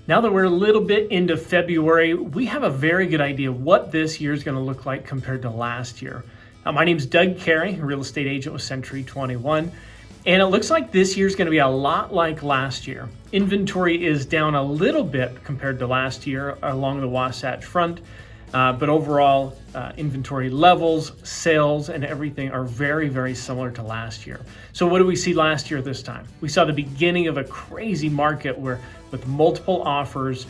Now that we're a little bit into February, we have a very good idea what this year is going to look like compared to last year. My name's Doug Cary, real estate agent with Century 21, and it looks like this year is going to be a lot like last year. Inventory is down a little bit compared to last year along the Wasatch Front, but overall inventory levels, sales, and everything are very, very similar to last year. So what did we see last year this time? We saw the beginning of a crazy market with multiple offers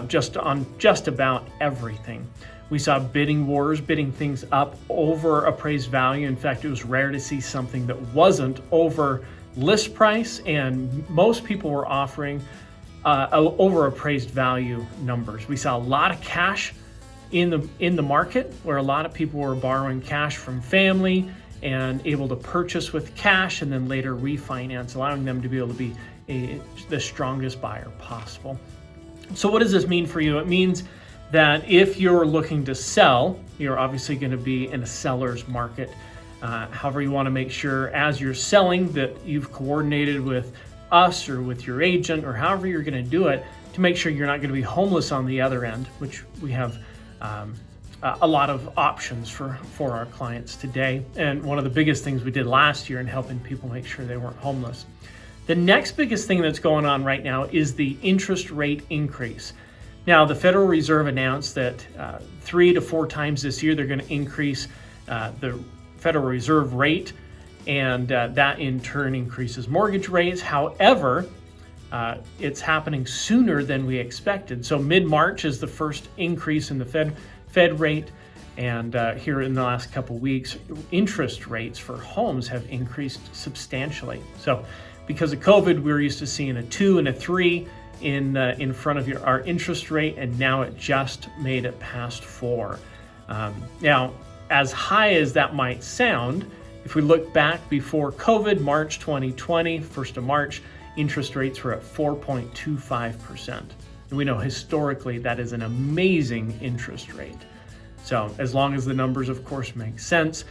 just about everything. We saw bidding wars, bidding things up over appraised value. In fact, it was rare to see something that wasn't over list price, and most people were offering over appraised value numbers. We saw a lot of cash in the market, where a lot of people were borrowing cash from family and able to purchase with cash and then later refinance, allowing them to be able to be the strongest buyer possible. So what does this mean for you? It means that if you're looking to sell, you're obviously going to be in a seller's market. However, you want to make sure as you're selling that you've coordinated with us or with your agent or however you're going to do it to make sure you're not going to be homeless on the other end, which we have a lot of options for our clients today. And one of the biggest things we did last year in helping people make sure they weren't homeless. The next biggest thing that's going on right now is the interest rate increase. Now, the Federal Reserve announced that 3 to 4 times this year, they're going to increase the Federal Reserve rate, and that in turn increases mortgage rates. However, it's happening sooner than we expected. So mid-March is the first increase in the Fed rate, and here in the last couple weeks, interest rates for homes have increased substantially. So because of COVID, we were used to seeing a 2 and a 3 in front of our interest rate, and now it just made it past 4. Now, as high as that might sound, if we look back before COVID, March 2020, 1st of March, interest rates were at 4.25%. And we know historically that is an amazing interest rate. So as long as the numbers, of course, make sense,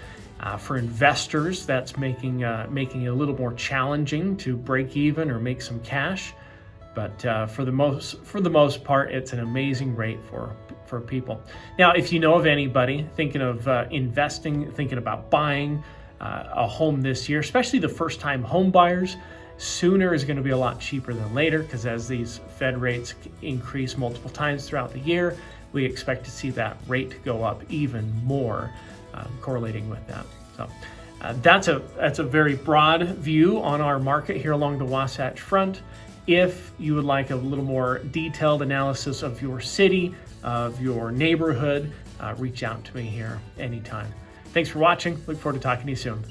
for investors, that's making it a little more challenging to break even or make some cash. But for the most part, it's an amazing rate for people. Now, if you know of anybody thinking of investing, thinking about buying a home this year, especially the first-time home buyers, sooner is going to be a lot cheaper than later, because as these Fed rates increase multiple times throughout the year, we expect to see that rate go up even more, correlating with that. So that's a very broad view on our market here along the Wasatch Front. If you would like a little more detailed analysis of your city, of your neighborhood, reach out to me here anytime. Thanks for watching. Look forward to talking to you soon.